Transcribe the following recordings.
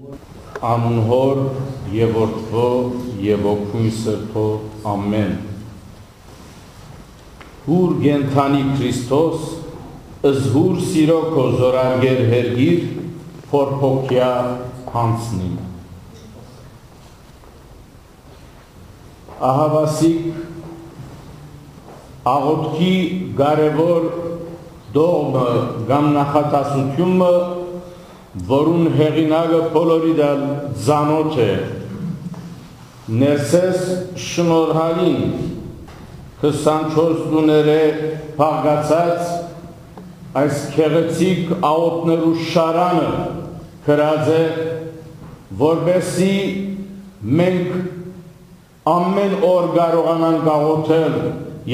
Անունհոր և որդվո և օգնույն սրբո ամեն։ Հուր գենթանի Քրիստոս, ըզհուր սիրո քո զորարգեր հերգիր, փորփոքյա հանցնին։ Ահավասիկ աղոտքի կարևոր դողմը կամ նախատասությունը, որուն հեղինակը բոլորի դալ ծանոթ է, ներսես շնորհալին 24 տուները փաղկացած այս քեղեցիկ աղոթներու շարանը գրած է, որպեսզի մենք ամեն օր կարողանանք աղոթել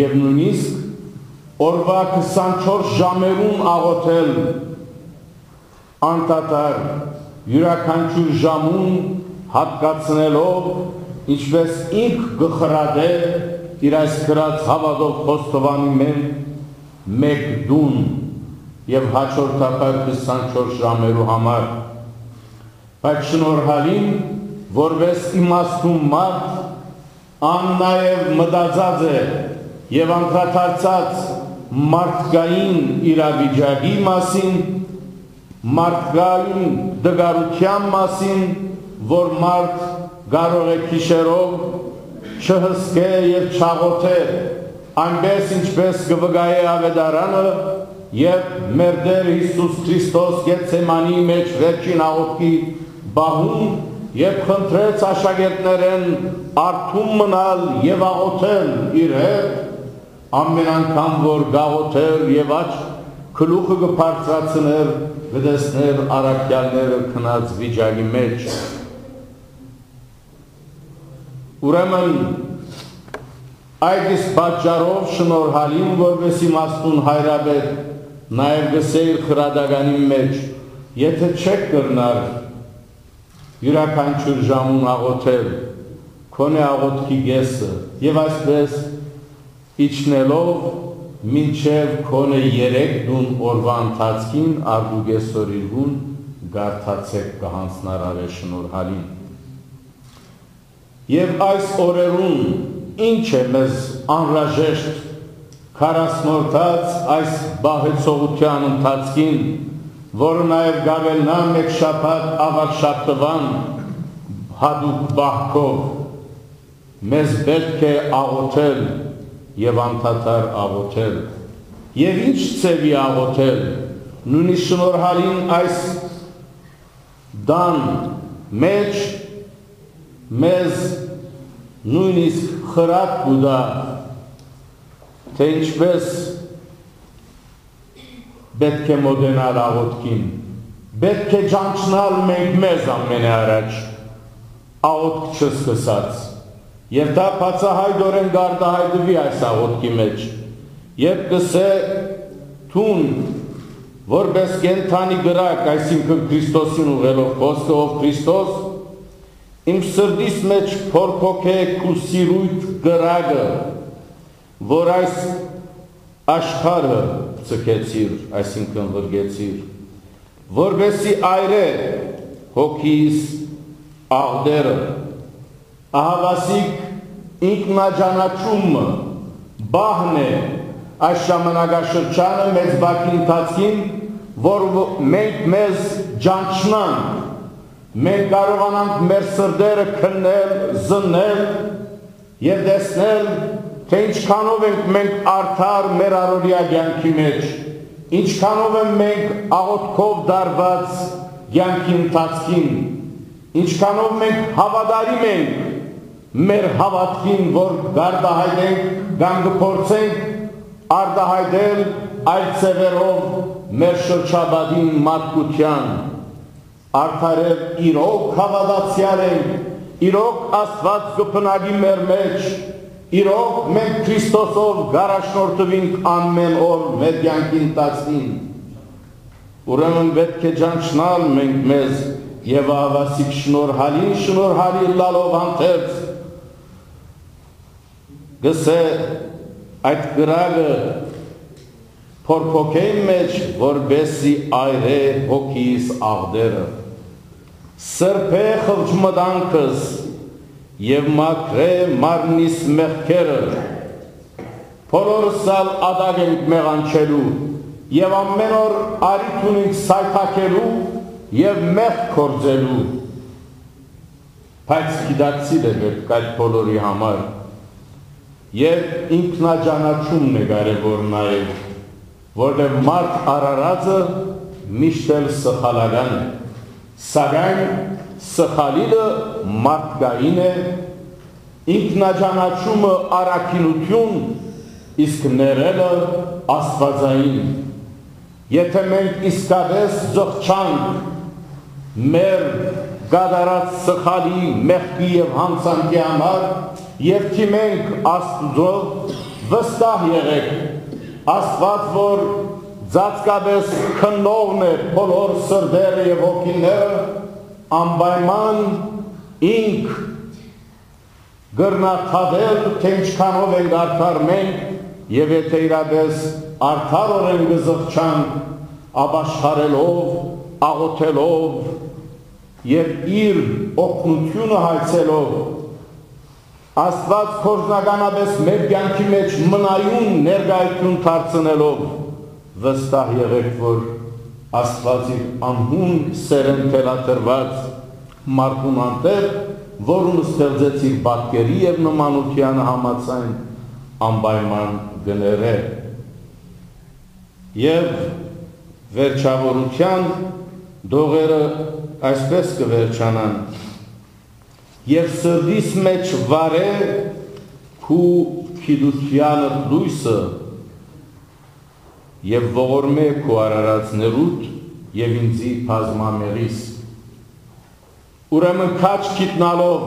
և նույնիսկ օրվա 24 ժամերում աղոթել անդադար յուրաքանչյուր ժամում հատկացնելով, ինչպես ինք գխրադե իր այս գրած հավատով խոստովանի մեկ դուն և հաջորդաբար 24 ժամերու համար, բայց շնորհալին, որպես իմաստուն մարդ, ան նաև մտածած է և անդրադարձած մարդկային իրավիճակի մասին, մարդկային դգարության մասին, որ մարդ կարող է քիշերով չհսկե և չաղոթե, այնպես ինչպես կվգայե ավետարանը և մեր Տեր Հիսուս Քրիստոս Գեթսեմանի մեջ վերջին աղոթքի բահում և խնդրեց աշակերտներեն արթուն մնալ և աղոթել իր հետ, ամեն անգամ որ գաղոթեր և աչ գլուխը կբարձրացներ, կտեսներ առաքյալները քնած վիճակի մեջ։ Ուրեմն այդ իսկ պատճառով շնորհալին, որպես իմաստուն հայրաբեդ, նաև գսեիր խրադականի մեջ, եթե չեք կրնար յուրաքանչյուր ժամուն աղոթել, քոնե աղոթքի գեսը և այսպես իջնելով մինչև քոնե 3 դուն օրվա ընթացքին արդուք այսօր իրգուն գարթացեք կհանցնար արե շնորհալին։ Եվ այս օրերուն ինչ է մեզ անհրաժեշտ քարասնորդած այս բահեցողության ընթացքին, որը նաև գավելնա մեկ շաբաթ ավակ շաբթվան հատուկ բահքով, մեզ պետք է աղոթել և անդադար աղոթել։ Եվ ինչ ծևի աղոթել, նույնիսկ շնորհալին այս դան մեջ մեզ նույնիսկ խրատ կուտա, թե ինչպես պետք է մոտենալ աղոթքին, պետք է ճանչնալ մենք մեզ ամենը առաջ, աղոթք չսկսած, և դա բացահայտորեն գարտահայտվի այս աղոթքի մեջ, և կսե թուն, որպես կենդանի գրակ, այսինքն Քրիստոսին ուղղելով խոսքը, ով Քրիստոս, իմ սրտիս մեջ փորփոքեք ու սիրույթ գրակը, որ այս աշխարհը ցկեցիր, այսինքն վրգեցիր, որպեսզի այրե հոգիս աղդերը, ահավասիկ ինքնաճանաչումը բահն է այս ժամանակաշրջանը մեծ բակի ընթացքին, որ մենք մեզ ճանչնանք, մենք կարողանանք մեր սրտերը քննել, զննել և տեսնել, թե ինչքանով ենք մենք արդար մեր առօրյա կյանքի մեջ, ինչքանով ենք մենք աղոթքով դարված կյանքի ընթացքին, ինչքանով մենք հավատարիմ ենք մեր հավատքին, որ գարտահայտենք կամ կփորձենք արտահայտել այլ ձևերով մեր շրջապատին մարդկության, արդարև իրոք հավատացյալ ենք, իրոք Աստված կփնագի մեր մեջ, իրոք մենք Քրիստոսով գարաշնորհվենք ամեն օր մեր կյանքի ընթացքին։ Ուրեմն պետք է ճանչնալ մենք մեզ և ահավասիկ շնորհալի լալով անթերց, գսե այդ գրակը փորփոքեի մեջ, որպեսզի այրե հոգիս աղդերը, սրբե խղճմտանքս և մաքրե մարմնիս մեղքերը, բոլորս ալ ադագ ենք մեղանչելու և ամեն օր արիթ ունենք սայթաքելու և մեղք կործելու, բայց գիտակցիլ է պետք այդ բոլորի համար և ինքնաջանաչումն է կարևոր նաև, որտեղ մարդ արարածը միշտ էլ սխալական է, սակայն սխալիլը մարդկային է, ինքնաջանաչումը առաքինություն, իսկ ներելը աստվածային։ Եթե մենք իսկապես զղջանք մեր գադարած սխալի, մեղքի և հանցանքի համար և թիմենք Աստուծո, վստահ եղեք, Աստված, որ ձածկապես քննողն է բոլոր սրտերը և հոգիները, անպայման ինք գրնաթադել, թե ինչքանով ենք արդար մենք, և եթե իրապես արդարորեն գզղջանք, ապաշխարելով, աղոթելով և իր օգնությունը հայցելով, Աստված քորձնականապես մեր կյանքի մեջ մնայուն ներկայություն դարձնելով, վստահ եղեք, որ Աստված իր անհուն սերն թելադրված մարդուն անտեղ, որուն ստեղծեց իր պատկերի և նմանությանը համաձայն անպայման գներե և վերջավորության դողերը այսպես կվերջանան և սրդիս մեջ վարե քու քիդությանդ լույսը և ողորմե քու արարած ներուտ և ինձի բազմամեղիս ուրեմն քաչ գիտնալով,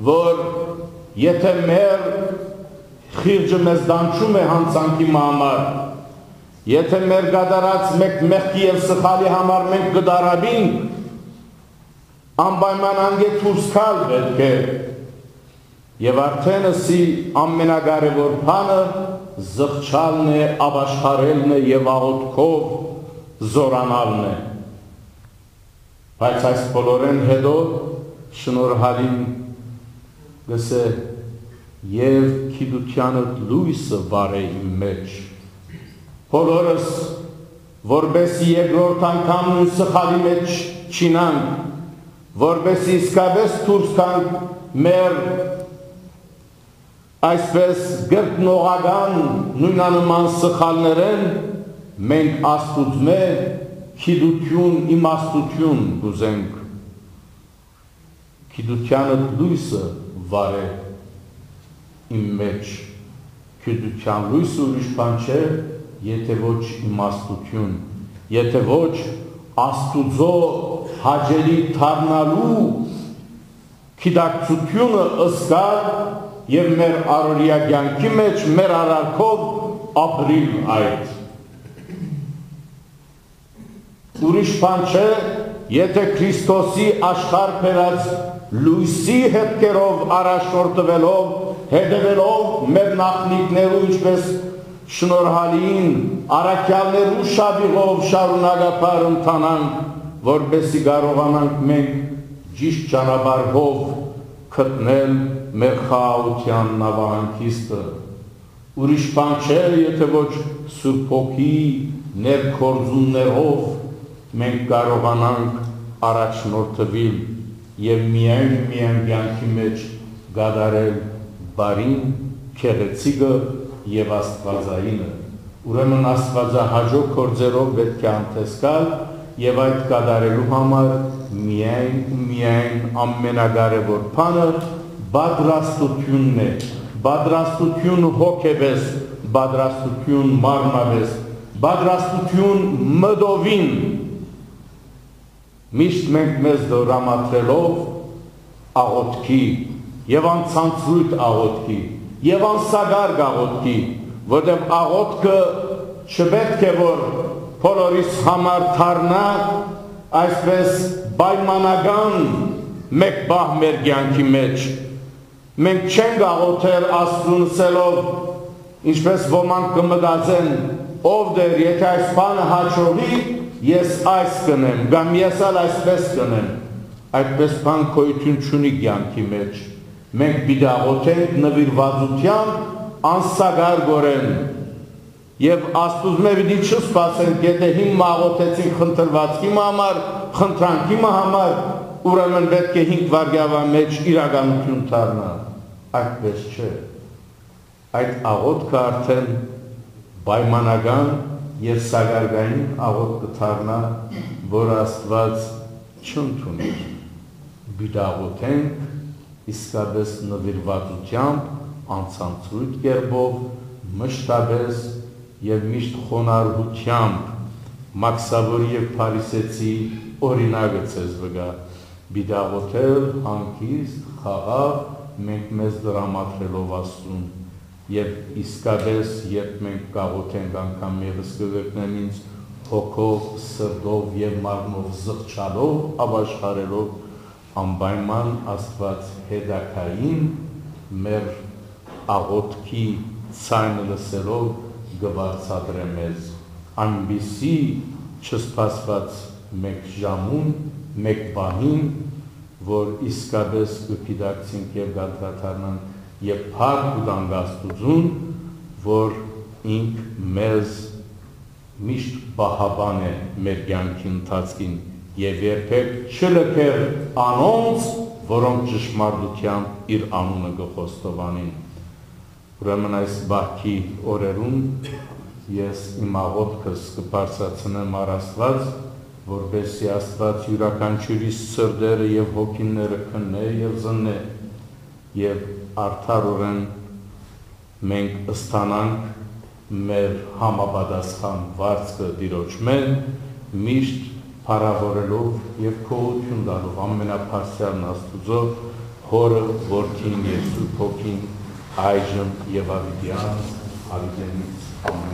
որ եթե մեր խիղճը մեզ դանչում է հանցանքի համար, եթե մեր գադարած մեկ մեղքի և սխալի համար մենք կդարաբինք, անպայման անգետ դուրս գալ պետք է և արդեն ասի ամենակարևոր բանը զղջալն է, ապաշխարելն է և աղոթքով զորանալն է։ Բայց այս բոլորեն հետո շնորհալին գսե և քիդությանդ լույսը վարե իմ մեջ։ Բոլորս, որբեսի երկրորդ անգամ նույն սխալի մեջ չինանք, որբեսի իսկապես դուրս գանք մեր այսպես գրտնողական նույնանման սխալներեն, մենք Աստուծմե քիդություն, իմաստություն կուզենք, քիդությանդ լույսը վարե իմ մեջ, քիդության լույսը ուրիշ բան չէ, եթե ոչ իմաստություն, եթե ոչ Աստուծո հաճելի դառնալու գիտակցությունը ըսկալ և մեր առօրյա կյանքի մեջ մեր արարքով ապրիլ այդ։ Ուրիշ բան չէ, եթե Քրիստոսի աշխարհ բերած լույսի հետքերով առաջնորդվելով, հետևելով մեր նախնիքներու, ինչպես շնորհալին առաքյալներու շաբիղով շարունակապար ընթանանք, որպեսզի կարողանանք մենք ճիշտ ճանապարհով գտնել մեր խաղաղության նավահանգիստը։ Ուրիշ բան չէ, եթե ոչ Սուրբ Հոգի ներքործումներով մենք կարողանանք առաջնորդվել և միայն կյանքի մեջ գադարել բարին, քեղեցիկը և աստվածայինը։ Ուրեմն աստվածահաճո գործերով պետք է անտեսկալ և այդ կատարելու համար միայն ամենակարևոր բանը պատրաստությունն է, պատրաստություն հոգեպես, պատրաստություն մարմնապես, պատրաստություն մտովին։ Միշտ մենք մեզ դրամատրելով աղոթքի և անցանցույթ աղոթքի և անսագարկ աղոթքի, որտեղ աղոթքը չպետք է որ բոլորիս համար դառնա այսպես պայմանական մեկ բահ մեր կյանքի մեջ։ Մենք չենք աղոթել Աստծուն ասելով, ինչպես ոմանք կմտածեն, ով դեր, եթե այս բանը հաջողի, ես այս կնեմ, կամ ես ալ այսպես կնեմ, այդպես բան գոյություն չունի կյանքի մեջ։ Մենք բիդաղոտ ենք նվիրվածությամբ անսագարգորեն եւ Աստուծո պիտի չսպասենք, եթե հիմա աղոթեցին խնդրվածքի համար, խնդրանքի համար, ուրեմն պետք է 5 վայրկյա մեջ իրականություն դառնա։ Այդպես չէ։ Այդ աղոթքը արդեն պայմանական եւ սագարգային աղոթք կդառնա, որ Աստված չընդունի։ Բիդաղոթենք իսկապես նվիրվածությամբ, անցանցույթ կերպով, մշտապես եւ միշտ խոնարհությամբ մաքսավորի եւ փարիսեցի օրինակը ցեզ վգա բիդաղոթել հանգիստ խաղաղ մենք մեզ դրամատրելով Աստծուն եւ իսկապես երբ մենք կաղոթենք անգամ եւս կգտնեն ինձ հոգով, սրտով եւ մարմնով զղջալով, ապաշխարելով անպայման Աստված հետաքային մեր աղոթքի ցայնը լսելով գվարցադրե մեզ այնպիսի չսպասված մեկ ժամուն, մեկ բանին, որ իսկապես կգիտակցենք եւ գադրաթարնան եւ փառք կտանք Աստուծուն, որ ինք մեզ միշտ բահաբան է մեր կյանքի ընթացքին եւ երբեք չլքեր անոնց, որոնք ճշմարտությամբ իր անունը կխոստովանին։ Ուրեմն այս բախքի օրերուն ես իմ աղոթքս կբարձրացնեմ առ Աստված, որպեսզի Աստված յուրաքանչյուրի սրտերը եւ հոգիները քննե եւ զննե եւ արդարորեն մենք ստանանք մեր համապատասխան վարձքը Տիրոջ մեն, միշտ փառավորելով եւ քողություն տալով ամենափարսյալ Աստուծո, Հորը, Որդին եւ Սուրբ Հոգին, այժմ եւ ավիտյան, ավիտենից ամեն